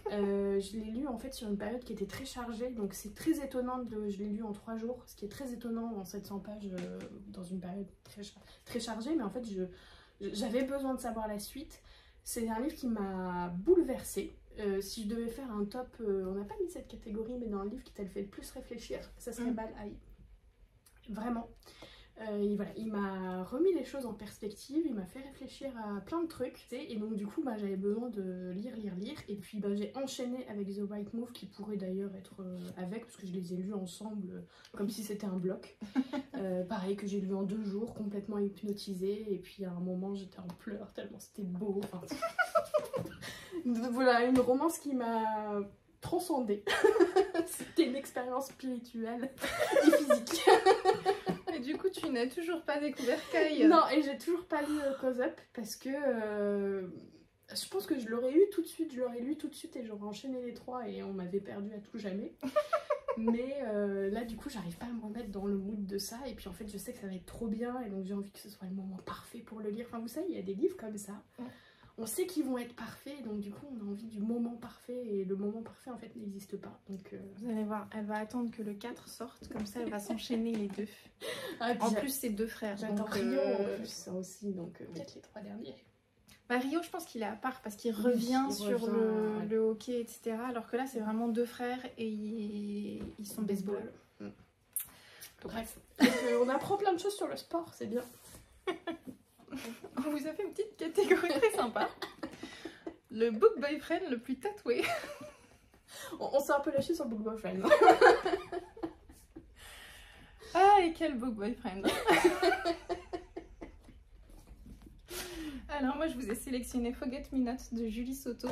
Je l'ai lu en fait sur une période qui était très chargée, donc c'est très étonnant, je l'ai lu en 3 jours, ce qui est très étonnant en 700 pages dans une période très chargée, mais en fait j'avais besoin de savoir la suite. C'est un livre qui m'a bouleversée. Si je devais faire un top, on n'a pas mis cette catégorie, mais dans le livre qui t'a fait le plus réfléchir, ça serait Mile High. Vraiment. Et voilà, il m'a remis les choses en perspective, il m'a fait réfléchir à plein de trucs, et donc du coup j'avais besoin de lire, et puis j'ai enchaîné avec The White Move, qui pourrait d'ailleurs être avec, parce que je les ai lus ensemble comme si c'était un bloc. Pareil, que j'ai lu en 2 jours, complètement hypnotisée, et puis à un moment j'étais en pleurs tellement c'était beau. Enfin... Voilà, une romance qui m'a transcendée. C'était une expérience spirituelle et physique. Et du coup, tu n'as toujours pas découvert Kai. Non, et j'ai toujours pas lu Close Up parce que je pense que je l'aurais eu tout de suite, je l'aurais lu tout de suite et j'aurais enchaîné les 3 et on m'avait perdu à tout jamais. Mais là, du coup, j'arrive pas à me remettre dans le mood de ça, et puis en fait, je sais que ça va être trop bien et donc j'ai envie que ce soit le moment parfait pour le lire. Enfin, vous savez, il y a des livres comme ça. On sait qu'ils vont être parfaits, donc du coup on a envie du moment parfait, et le moment parfait en fait n'existe pas. Donc, vous allez voir, elle va attendre que le 4 sorte, comme ça elle va s'enchaîner les 2. Ah, en plus c'est 2 frères. J'attends Rio en plus ça aussi, donc peut-être les 3 derniers. Bah, Rio je pense qu'il est à part parce qu'il revient sur le hockey, etc. Alors que là c'est vraiment 2 frères et ils sont baseball. Bref, on apprend plein de choses sur le sport, c'est bien. On vous a fait une petite catégorie très sympa. Le book boyfriend le plus tatoué. On s'est un peu lâché sur le book boyfriend. Ah, et quel book boyfriend. Alors moi je vous ai sélectionné Forget Me Not de Julie Soto,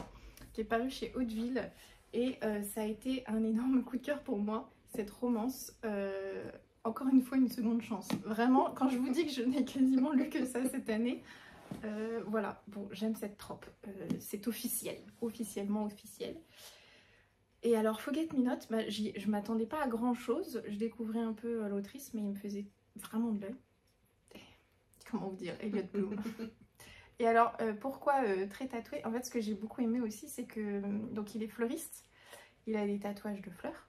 qui est paru chez Hauteville. Et ça a été un énorme coup de cœur pour moi, cette romance. Encore une fois, une seconde chance. Vraiment, quand je vous dis que je n'ai quasiment lu que ça cette année, voilà, bon, j'aime cette trope. C'est officiel, officiellement officiel. Et alors, Forget Me Not, bah, je m'attendais pas à grand chose. Je découvrais un peu l'autrice, mais il me faisait vraiment de l'œil. Comment vous dire, Elliot Bloom. Et alors, pourquoi très tatoué? En fait, ce que j'ai beaucoup aimé aussi, c'est que donc il est fleuriste, il a des tatouages de fleurs,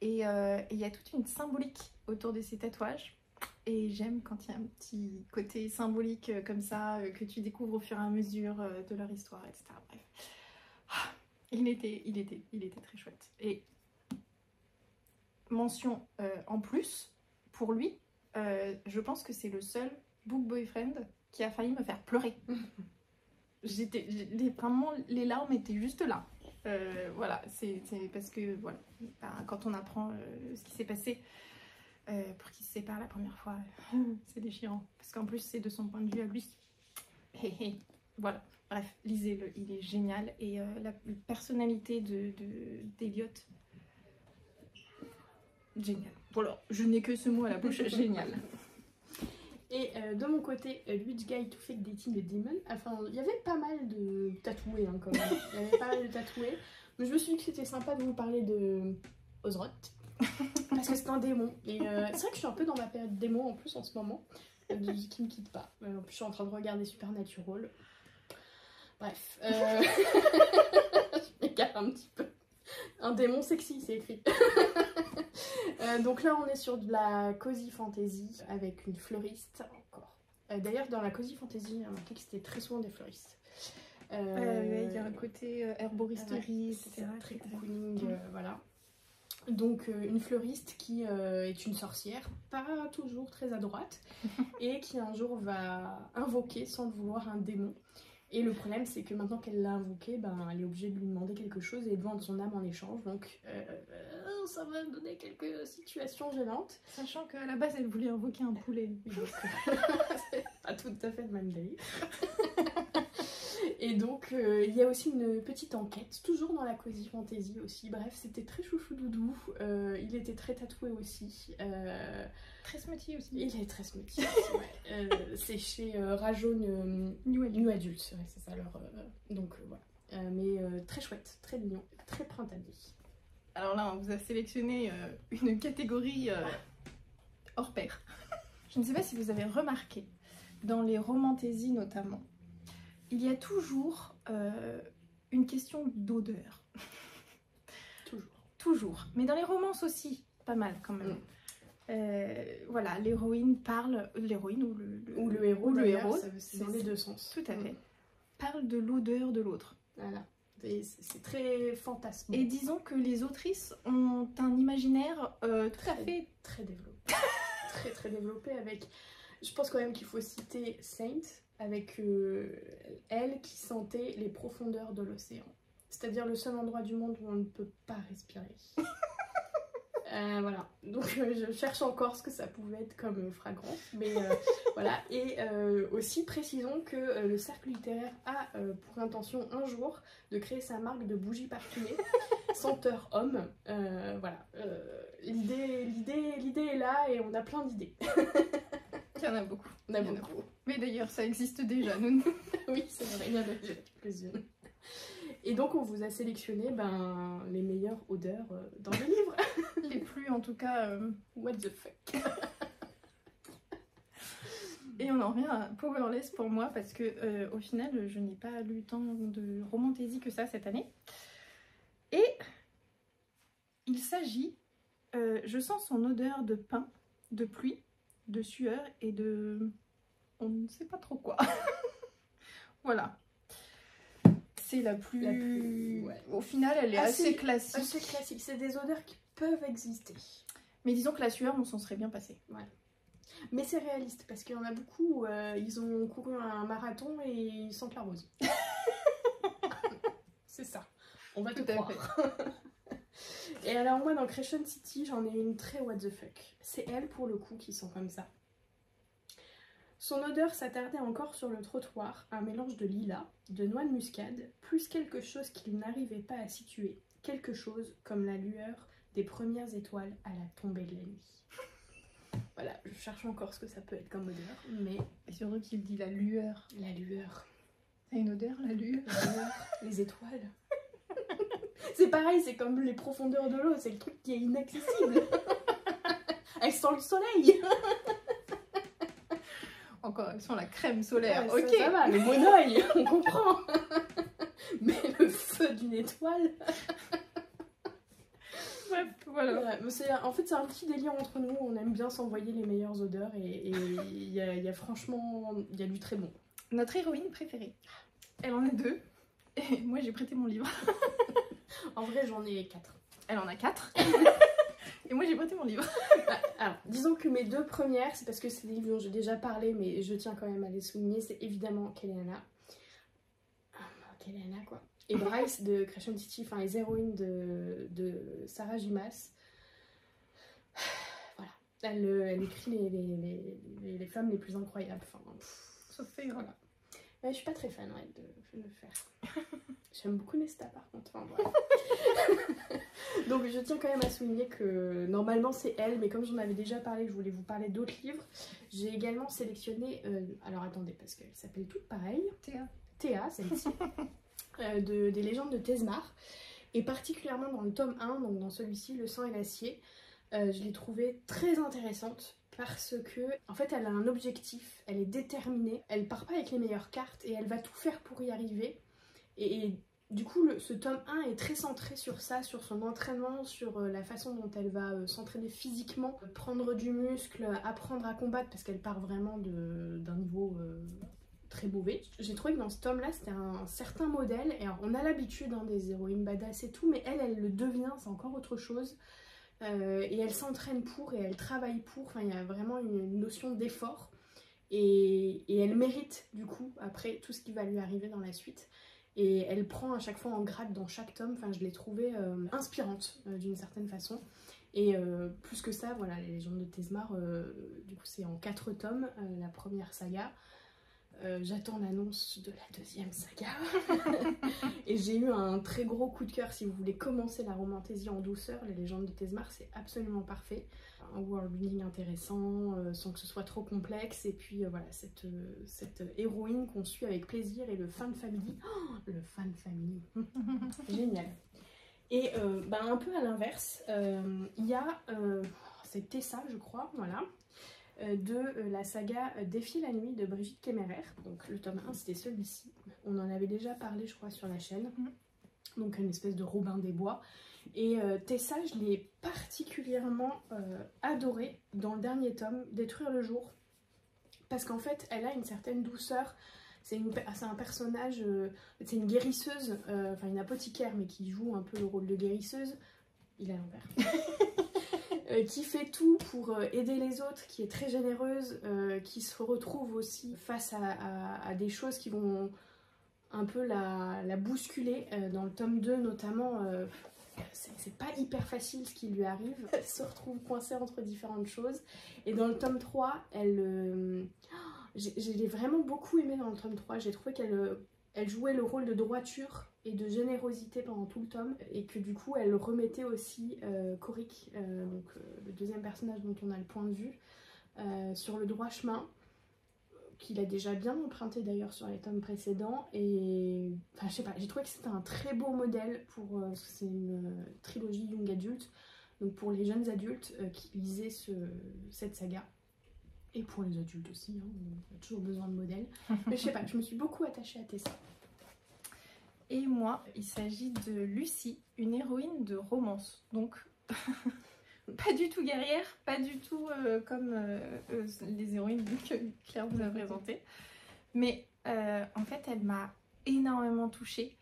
et il y a toute une symbolique autour de ces tatouages. Et j'aime quand il y a un petit côté symbolique comme ça, que tu découvres au fur et à mesure de leur histoire, etc. Bref. Ah, il était très chouette. Et mention en plus, pour lui, je pense que c'est le seul book boyfriend qui a failli me faire pleurer. Vraiment, les larmes étaient juste là. Voilà, c'est parce que voilà, quand on apprend ce qui s'est passé pour qu'ils se séparent la première fois, c'est déchirant. Parce qu'en plus, c'est de son point de vue à lui. Voilà, bref, lisez-le, il est génial. Et la personnalité d'Eliot, génial. Voilà, je n'ai que ce mot à la bouche, génial. Et de mon côté, Which Guy to Fake Dating the Demon, enfin, il y avait pas mal de tatoués hein, quand même. Il y avait pas mal de tatoués. Mais je me suis dit que c'était sympa de vous parler de Ozroth. Parce que c'est un démon. Et c'est vrai que je suis un peu dans ma période démon en plus en ce moment. Qui me quitte pas. En plus, je suis en train de regarder Supernatural. Bref. Je m'égare un petit peu. Un démon sexy, c'est écrit. Donc là, on est sur de la cozy fantasy avec une fleuriste encore. D'ailleurs, dans la cozy fantasy, il y a marqué que c'était très souvent des fleuristes. Il y a un côté herboristerie, etc. Très cocooning, voilà. Donc une fleuriste qui est une sorcière, pas toujours très à droite, et qui un jour va invoquer sans le vouloir un démon. Et le problème c'est que maintenant qu'elle l'a invoqué, ben, elle est obligée de lui demander quelque chose et de vendre son âme en échange. Donc ça va donner quelques situations gênantes. Sachant qu'à la base elle voulait invoquer un poulet. C'est pas tout à fait le même délire. Et donc il y a aussi une petite enquête, toujours dans la cozy fantasy aussi. Bref, c'était très chouchou doudou. Il était très tatoué aussi. Très smutty aussi. Il est très smutty aussi, ouais. C'est chez Rajaune New Adult, ouais, c'est ça leur. Donc voilà. Mais très chouette, très mignon, très printanier. Alors là, on vous a sélectionné une catégorie hors pair. Je ne sais pas si vous avez remarqué, dans les romantaisies notamment, il y a toujours une question d'odeur. Toujours. Toujours. Mais dans les romances aussi, pas mal quand même. Voilà, l'héroïne parle, l'héroïne ou le héros, c'est dans les deux sens. Tout à fait. Parle de l'odeur de l'autre. Voilà. C'est très fantasme. Et disons que les autrices ont un imaginaire tout à fait très développé. très développé avec. Je pense quand même qu'il faut citer Saint avec elle qui sentait les profondeurs de l'océan. C'est-à-dire le seul endroit du monde où on ne peut pas respirer. Voilà, donc je cherche encore ce que ça pouvait être comme fragrance, mais voilà. Et aussi précisons que le cercle littéraire a pour intention un jour de créer sa marque de bougies parfumées senteur homme. Voilà, l'idée est là et on a plein d'idées. Il y en a beaucoup. On a beaucoup. Mais d'ailleurs ça existe déjà, nous. Oui, c'est vrai, il y en a déjà quelques-unes. Et donc on vous a sélectionné les meilleures odeurs dans le livre. Les plus en tout cas what the fuck. Et on en revient à Powerless pour moi parce que au final je n'ai pas lu tant de romantaisie que ça cette année. Et il s'agit, je sens son odeur de pain, de pluie, de sueur et de... on ne sait pas trop quoi. Voilà. C'est la plus... Ouais. Au final, elle est assez classique. Assez classique. C'est des odeurs qui peuvent exister. Mais disons que la sueur, on s'en serait bien passé. Mais c'est réaliste parce qu'il y en a beaucoup, ils ont couru un marathon et ils sentent la rose. C'est ça, on va te Tout à croire. Et alors moi dans Crescent City, j'en ai une très what the fuck. C'est elle pour le coup qui sent comme ça. Son odeur s'attardait encore sur le trottoir, un mélange de lilas, de noix de muscade, plus quelque chose qu'il n'arrivait pas à situer. Quelque chose comme la lueur des premières étoiles à la tombée de la nuit. Voilà, je cherche encore ce que ça peut être comme odeur, mais... Et surtout qu'il dit la lueur. La lueur. Ça a une odeur, la lueur. La lueur, les étoiles. C'est pareil, c'est comme les profondeurs de l'eau, c'est le truc qui est inaccessible. Elle sent le soleil. Encore, elles sont la crème solaire, Ouais, ok. ça va, le monoeil, on comprend. Mais le feu d'une étoile... Bref, voilà. Ouais, mais en fait, c'est un petit délire entre nous. On aime bien s'envoyer les meilleures odeurs et il y a franchement, il y a du très bon. Notre héroïne préférée. Elle en a 2. Et moi, j'ai prêté mon livre. En vrai, j'en ai 4. Elle en a 4. Et moi, j'ai prêté mon livre. Alors, disons que mes 2 premières, c'est parce que c'est des livres dont j'ai déjà parlé, mais je tiens quand même à les souligner. C'est évidemment Kelleana. Kelleana, quoi. Et Bryce de Crescent City, enfin les héroïnes de Sarah J. Maas. Voilà. Elle écrit les femmes les plus incroyables. Enfin, Ça fait, voilà. Ouais, je suis pas très fan de le faire. J'aime beaucoup Nesta par contre. Enfin, voilà. Donc je tiens quand même à souligner que normalement c'est elle, mais comme j'en avais déjà parlé, je voulais vous parler d'autres livres. J'ai également sélectionné, alors attendez, parce qu'elles s'appellent toutes pareilles. Théa, celle-ci. Des légendes de Tezmar, et particulièrement dans le tome 1, donc dans celui-ci, Le sang et l'acier, je l'ai trouvée très intéressante parce que, en fait, elle a un objectif, elle est déterminée, elle part pas avec les meilleures cartes et elle va tout faire pour y arriver. Et du coup, ce tome 1 est très centré sur ça, sur son entraînement, sur la façon dont elle va s'entraîner physiquement, prendre du muscle, apprendre à combattre, parce qu'elle part vraiment d'un niveau... très mauvais. J'ai trouvé que dans ce tome là c'était un certain modèle, et alors, on a l'habitude des héroïnes badass et tout, mais elle le devient, c'est encore autre chose, et elle s'entraîne pour et elle travaille pour, enfin il y a vraiment une notion d'effort, et elle mérite du coup après tout ce qui va lui arriver dans la suite, et elle prend à chaque fois en grade dans chaque tome. Enfin je l'ai trouvée inspirante d'une certaine façon. Et plus que ça, voilà, les légendes de Tezmar, du coup c'est en 4 tomes, la première saga. J'attends l'annonce de la 2e saga. Et j'ai eu un très gros coup de cœur. Si vous voulez commencer la romantaisie en douceur, les légendes de Tezmar, c'est absolument parfait. Un world-building intéressant, sans que ce soit trop complexe, et puis voilà, cette héroïne qu'on suit avec plaisir, et le fan family. Oh, le fan family. Génial. Et un peu à l'inverse, il y a c'est Tessa, je crois, voilà, de la saga Défier la nuit de Brigitte Kemmerer. Donc le tome 1 c'était celui-ci, on en avait déjà parlé je crois sur la chaîne, donc une espèce de Robin des Bois. Et Tessa, je l'ai particulièrement adorée dans le dernier tome, Détruire le jour, parce qu'en fait elle a une certaine douceur. C'est un personnage, c'est une guérisseuse, enfin une apothicaire, mais qui joue un peu le rôle de guérisseuse. Il est à l'envers. Qui fait tout pour aider les autres, qui est très généreuse, qui se retrouve aussi face à des choses qui vont un peu la bousculer. Dans le tome 2 notamment, c'est pas hyper facile ce qui lui arrive. Elle se retrouve coincée entre différentes choses. Et dans le tome 3, j'ai vraiment beaucoup aimé dans le tome 3. J'ai trouvé qu'elle jouait le rôle de droiture et de générosité pendant tout le tome, et que du coup elle remettait aussi Korik, donc le deuxième personnage dont on a le point de vue, sur le droit chemin, qu'il a déjà bien emprunté d'ailleurs sur les tomes précédents. Et enfin je sais pas, j'ai trouvé que c'était un très beau modèle pour, parce que c'est une trilogie young adulte, donc pour les jeunes adultes qui lisaient cette saga. Et pour les adultes aussi, hein, on a toujours besoin de modèles. Mais je sais pas, je me suis beaucoup attachée à Tessa. Et moi, il s'agit de Lucie, une héroïne de romance. Donc, pas du tout guerrière, pas du tout comme les héroïnes que Claire vous a présentées. Mais en fait, elle m'a énormément touchée.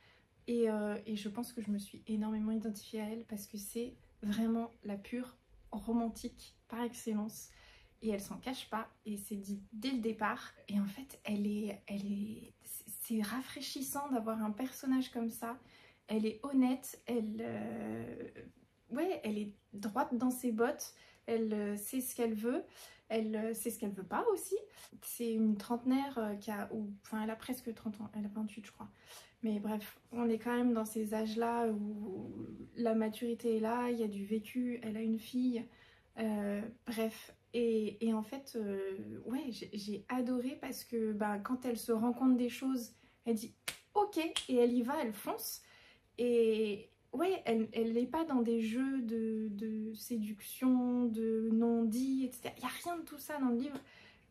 Et je pense que je me suis énormément identifiée à elle, parce que c'est vraiment la pure romantique par excellence. Et elle s'en cache pas, et c'est dit dès le départ. Et en fait, c'est rafraîchissant d'avoir un personnage comme ça. Elle est honnête, elle est droite dans ses bottes, elle sait ce qu'elle veut, elle sait ce qu'elle veut pas aussi. C'est une trentenaire elle a presque 30 ans, elle a 28 je crois. Mais bref, on est quand même dans ces âges-là où la maturité est là, il y a du vécu, elle a une fille, bref. Et en fait, j'ai adoré parce que quand elle se rend compte des choses, elle dit ok, et elle y va, elle fonce. Et ouais, elle n'est pas dans des jeux de séduction, de non-dit, etc. Il n'y a rien de tout ça dans le livre.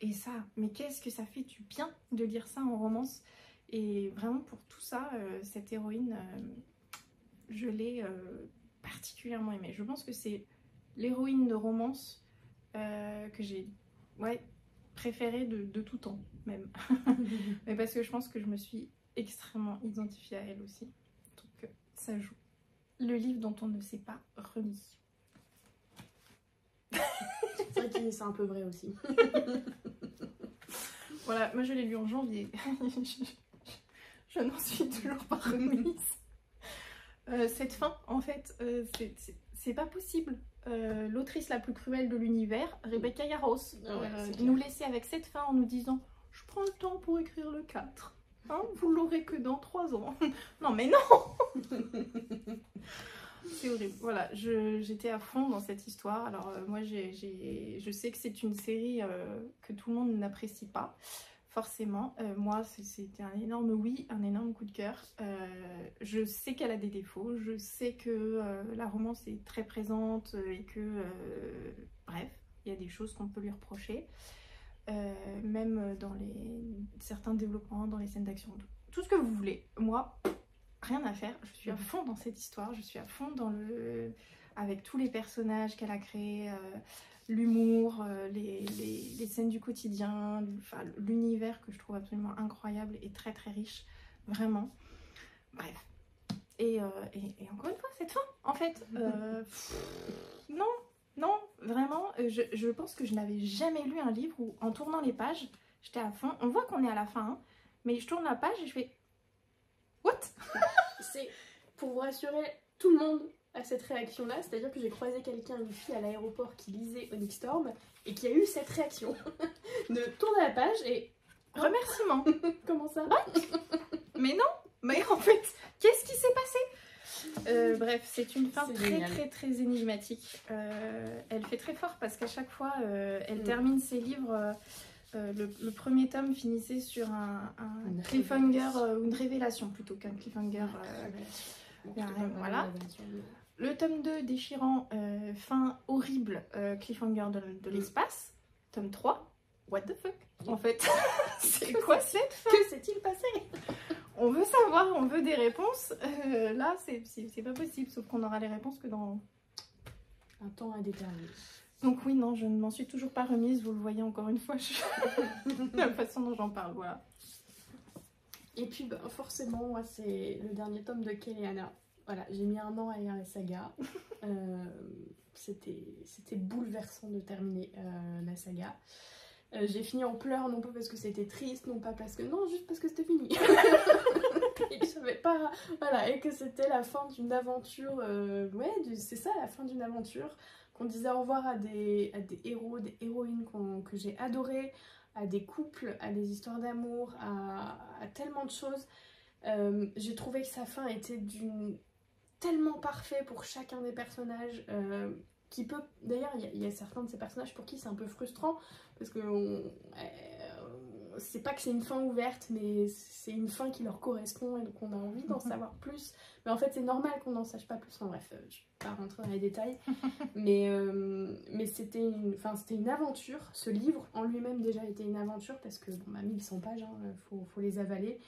Et ça, mais qu'est-ce que ça fait du bien de lire ça en romance. Et vraiment pour tout ça, cette héroïne, je l'ai particulièrement aimée. Je pense que c'est l'héroïne de romance que j'ai préférée de tout temps même. Mais parce que je pense que je me suis extrêmement identifiée à elle aussi. Donc ça joue. Le livre dont on ne s'est pas remis. C'est vrai que c'est un peu vrai aussi. Voilà, moi je l'ai lu en janvier. Je n'en suis toujours pas remise. Cette fin, en fait, c'est pas possible. L'autrice la plus cruelle de l'univers, Rebecca Yarros, nous laissait avec cette fin en nous disant « Je prends le temps pour écrire le 4. Hein, vous l'aurez que dans 3 ans. » Non mais non. C'est horrible. Voilà, j'étais à fond dans cette histoire. Alors moi, je sais que c'est une série que tout le monde n'apprécie pas. Forcément, moi c'était un énorme oui, un énorme coup de cœur. Je sais qu'elle a des défauts, je sais que la romance est très présente et que, bref, il y a des choses qu'on peut lui reprocher. Même dans certains développements, dans les scènes d'action, tout ce que vous voulez. Moi, rien à faire, je suis à fond dans cette histoire, je suis à fond avec tous les personnages qu'elle a créés. L'humour, les scènes du quotidien, l'univers que je trouve absolument incroyable et très très riche, vraiment. Bref. Et encore une fois, cette fin, en fait, non, vraiment, je pense que je n'avais jamais lu un livre où, en tournant les pages, j'étais à fond. On voit qu'on est à la fin, hein, mais je tourne la page et je fais what? C'est pour vous rassurer tout le monde à cette réaction-là, c'est-à-dire que j'ai croisé quelqu'un, une fille à l'aéroport qui lisait Onyx Storm et qui a eu cette réaction de tourner la page et remerciement. Comment ça? Mais non, mais en fait, qu'est-ce qui s'est passé? Bref, c'est une fin très énigmatique. Elle fait très fort parce qu'à chaque fois, elle termine ses livres. Le premier tome finissait sur un cliffhanger, une révélation plutôt qu'un cliffhanger. Voilà. Le tome 2 déchirant, fin horrible, cliffhanger de l'espace. Tome 3, what the fuck en fait. C'est quoi cette fin? Que s'est-il passé? On veut savoir, on veut des réponses. Là, c'est pas possible, sauf qu'on aura les réponses que dans un temps indéterminé. Donc oui, non, je ne m'en suis toujours pas remise, vous le voyez encore une fois, la façon dont j'en parle, voilà. Et puis forcément, moi c'est le dernier tome de Kéléana. Voilà, j'ai mis 1 an à lire la saga. C'était bouleversant de terminer la saga. J'ai fini en pleurs, non pas parce que c'était triste, non pas parce que... Non, juste parce que c'était fini. Et que je savais pas... Voilà, et que c'était la fin d'une aventure... c'est ça, la fin d'une aventure. Qu'on disait au revoir à des héros, des héroïnes que j'ai adorés, à des couples, à des histoires d'amour, à tellement de choses. J'ai trouvé que sa fin était tellement parfait pour chacun des personnages qui peut... D'ailleurs, il y a certains de ces personnages pour qui c'est un peu frustrant parce que c'est pas que c'est une fin ouverte, mais c'est une fin qui leur correspond et donc on a envie d'en savoir plus. Mais en fait, c'est normal qu'on n'en sache pas plus. Enfin bref, je vais pas rentrer dans les détails. Mais c'était une aventure. Ce livre en lui-même déjà était une aventure parce que, bon, 1100 pages, hein, faut les avaler.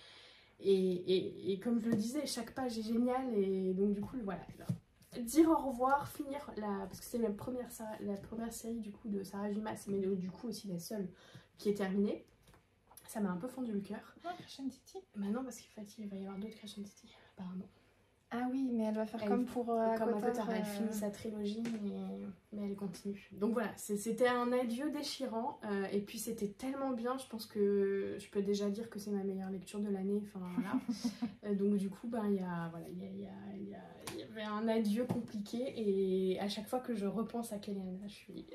Et comme je le disais, chaque page est géniale et donc du coup, voilà. Dire au revoir, finir parce que c'est la première série du coup de Sarah J. Maas, mais du coup aussi la seule qui est terminée. Ça m'a un peu fendu le cœur. Ah, Crescent City. Bah non, parce qu'il va y avoir d'autres Crescent City, apparemment. Ah oui, mais elle va faire comme pour Avatar, elle finit sa trilogie, mais elle continue. Donc voilà, c'était un adieu déchirant, et puis c'était tellement bien, je pense que je peux déjà dire que c'est ma meilleure lecture de l'année, enfin voilà. Donc du coup, ben, il y avait un adieu compliqué, et à chaque fois que je repense à Kelena, je suis...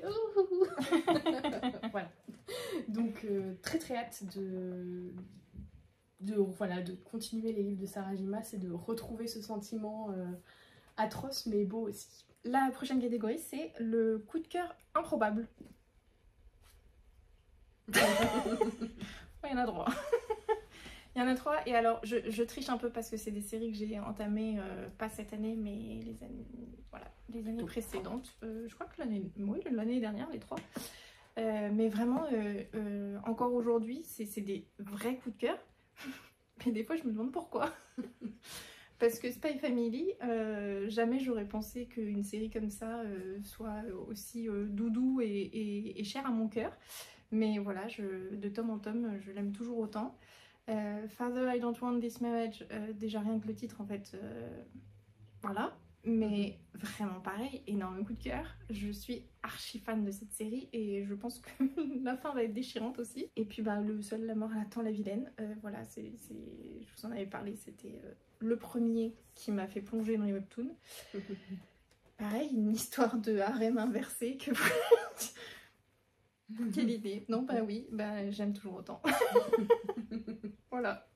Voilà. Donc très très hâte voilà, de continuer les livres de Sarajima, c'est de retrouver ce sentiment atroce mais beau aussi. La prochaine catégorie, c'est le coup de cœur improbable. Il y en a droit. Il y en a 3, et alors je triche un peu parce que c'est des séries que j'ai entamées, pas cette année, mais les années précédentes. Je crois que l'année dernière, les 3. Mais vraiment, encore aujourd'hui, c'est des vrais coups de cœur. Mais des fois, je me demande pourquoi. Parce que Spy Family, jamais j'aurais pensé qu'une série comme ça soit aussi doudou et chère à mon cœur. Mais voilà, de tome en tome, je l'aime toujours autant. Father, I Don't Want This Marriage, déjà rien que le titre en fait, voilà. Mais vraiment pareil, énorme coup de cœur. Je suis archi fan de cette série et je pense que la fin va être déchirante aussi. Et puis bah, le seul, la mort attend la vilaine. Voilà, je vous en avais parlé, c'était le premier qui m'a fait plonger dans les webtoons. Pareil, une histoire de harem inversé que... Quelle idée. Non, bah oui, bah, j'aime toujours autant. Voilà.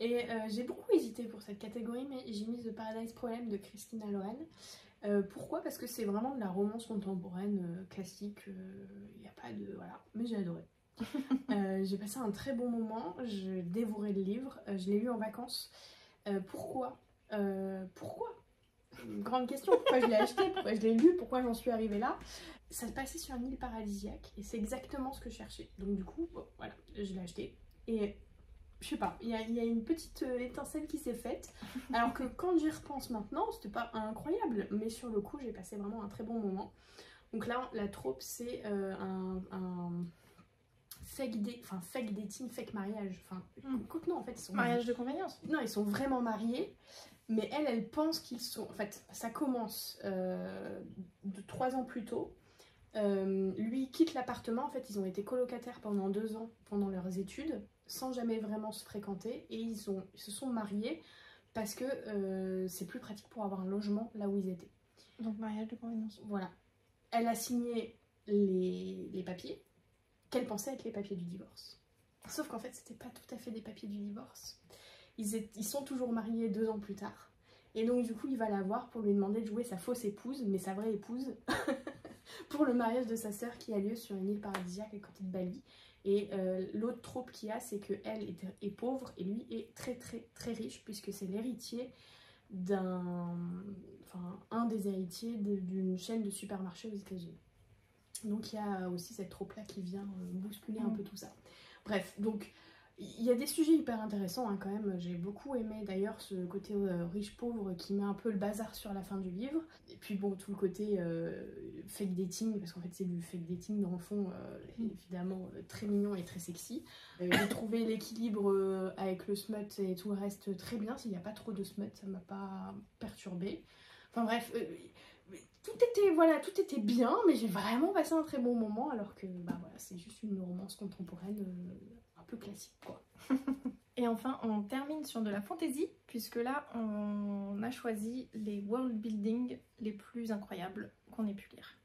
Et j'ai beaucoup hésité pour cette catégorie, mais j'ai mis The Paradise Problem de Christina Loren. Pourquoi? Parce que c'est vraiment de la romance contemporaine classique, il n'y a pas de... Voilà, mais j'ai adoré. J'ai passé un très bon moment, je dévorais le livre, je l'ai lu en vacances. Pourquoi? Une grande question, pourquoi je l'ai acheté, pourquoi je l'ai lu, pourquoi j'en suis arrivée là? Ça se passait sur une île paradisiaque et c'est exactement ce que je cherchais. Donc du coup, bon, voilà, je l'ai acheté. Et je sais pas, il y a une petite étincelle qui s'est faite. Alors que quand j'y repense maintenant, c'était pas incroyable, mais sur le coup, j'ai passé vraiment un très bon moment. Donc là, la troupe, c'est un fake dating, fake mariage. Enfin, écoute, non, en fait, ils sont... Mariage de convenience. Non, ils sont vraiment mariés, mais elle pense qu'ils sont... En fait, ça commence de 3 ans plus tôt. Lui quitte l'appartement, en fait, ils ont été colocataires pendant 2 ans, pendant leurs études, sans jamais vraiment se fréquenter, et ils se sont mariés parce que c'est plus pratique pour avoir un logement là où ils étaient. Donc mariage de convenience. Voilà. Elle a signé les papiers qu'elle pensait être les papiers du divorce. Sauf qu'en fait, c'était pas tout à fait des papiers du divorce. Ils sont toujours mariés 2 ans plus tard. Et donc du coup, il va la voir pour lui demander de jouer sa fausse épouse, mais sa vraie épouse, pour le mariage de sa sœur qui a lieu sur une île paradisiaque à côté de Bali. Et l'autre trope qu'il y a, c'est qu'elle est pauvre et lui est très très très riche, puisque c'est l'héritier un des héritiers d'une chaîne de supermarchés aux États-Unis. Donc il y a aussi cette trope là qui vient bousculer un peu tout ça. Bref, donc il y a des sujets hyper intéressants hein, quand même. J'ai beaucoup aimé d'ailleurs ce côté riche-pauvre qui met un peu le bazar sur la fin du livre. Et puis bon, tout le côté fake dating, parce qu'en fait c'est du fake dating dans le fond, évidemment très mignon et très sexy. J'ai trouvé l'équilibre avec le smut et tout le reste très bien. S'il n'y a pas trop de smut, ça m'a pas perturbée. Enfin bref, tout était bien, mais j'ai vraiment passé un très bon moment, alors que bah, voilà, c'est juste une romance contemporaine un peu classique quoi. Et enfin, on termine sur de la fantaisie, puisque là, on a choisi les world building les plus incroyables qu'on ait pu lire.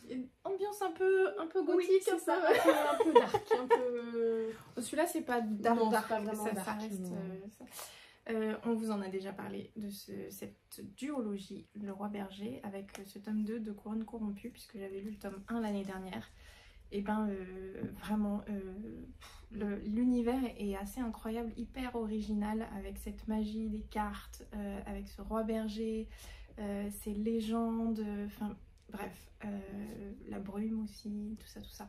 Une ambiance un peu gothique, oui, c'est ça, un peu dark, un peu... Celui-là, c'est pas dark, non, dark, pas vraiment ça dark, reste... on vous en a déjà parlé de cette duologie, Le Roi Berger, avec ce tome 2 de Couronne Corrompue, puisque j'avais lu le tome 1 l'année dernière. Et ben vraiment, l'univers est assez incroyable, hyper original, avec cette magie des cartes, avec ce Roi Berger, ces légendes, enfin bref, la brume aussi, tout ça.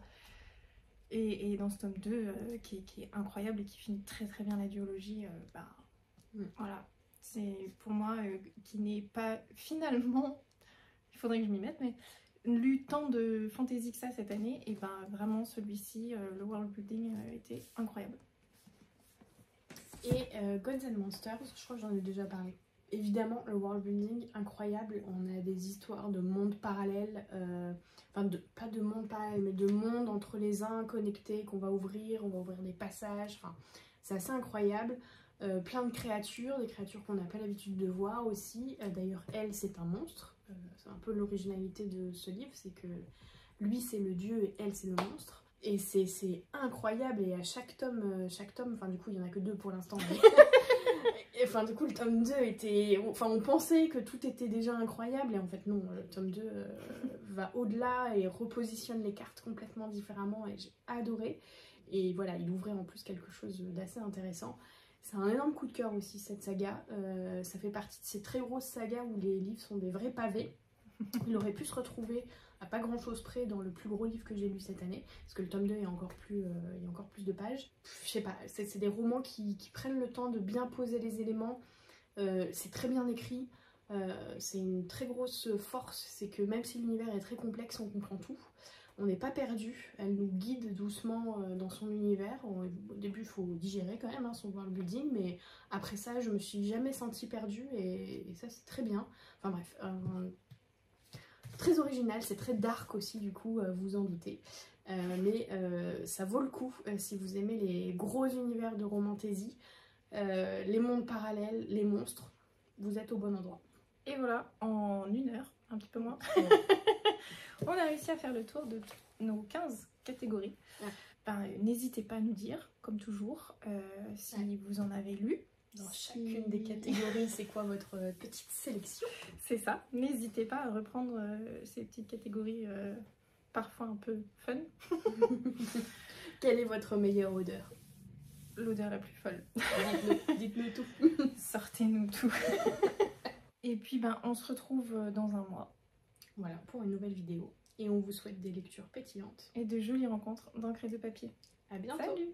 Et dans ce tome 2, qui est incroyable et qui finit très très bien la duologie, voilà, c'est pour moi qui n'est pas finalement, il faudrait que je m'y mette, mais lu tant de fantasy que ça cette année, et ben vraiment celui-ci, le world building était incroyable. Et Gods and Monsters, je crois que j'en ai déjà parlé. Évidemment, le world building, incroyable. On a des histoires de mondes parallèles, enfin, pas de mondes parallèles, mais de mondes entre les uns connectés qu'on va ouvrir, on va ouvrir des passages, enfin, c'est assez incroyable. Plein de créatures, des créatures qu'on n'a pas l'habitude de voir aussi. D'ailleurs, elle, c'est un monstre. C'est un peu l'originalité de ce livre, c'est que lui, c'est le dieu et elle, c'est le monstre. Et c'est incroyable, et à chaque tome, enfin du coup, il n'y en a que 2 pour l'instant, mais... Enfin, du coup, le tome 2 était... Enfin, on pensait que tout était déjà incroyable, et en fait, non, le tome 2 va au-delà et repositionne les cartes complètement différemment, et j'ai adoré. Et voilà, il ouvrait en plus quelque chose d'assez intéressant. C'est un énorme coup de cœur aussi, cette saga. Ça fait partie de ces très grosses sagas où les livres sont des vrais pavés. Il aurait pu se retrouver à pas grand chose près dans le plus gros livre que j'ai lu cette année, parce que le tome 2 il y a encore plus de pages. Je sais pas, c'est des romans qui prennent le temps de bien poser les éléments. C'est très bien écrit. C'est une très grosse force, c'est que même si l'univers est très complexe, on comprend tout. On n'est pas perdu, elle nous guide doucement dans son univers. Au début, il faut digérer quand même hein, son world building, mais après ça, je me suis jamais sentie perdue, et ça, c'est très bien. Enfin bref, très original, c'est très dark aussi, du coup, vous en doutez. Mais ça vaut le coup si vous aimez les gros univers de romantaisie, les mondes parallèles, les monstres, vous êtes au bon endroit. Et voilà, en 1 heure, un petit peu moins. On a réussi à faire le tour de nos 15 catégories. Ouais. Ben, n'hésitez pas à nous dire, comme toujours, si vous en avez lu. Dans chacune des catégories, c'est quoi votre petite sélection? C'est ça. N'hésitez pas à reprendre ces petites catégories parfois un peu fun. Quelle est votre meilleure odeur? L'odeur la plus folle. Dites-nous tout. Sortez-nous tout. Et puis, ben, on se retrouve dans un mois. Voilà, pour une nouvelle vidéo. Et on vous souhaite des lectures pétillantes. Et de jolies rencontres d'encre et de papier. À bientôt. Salut!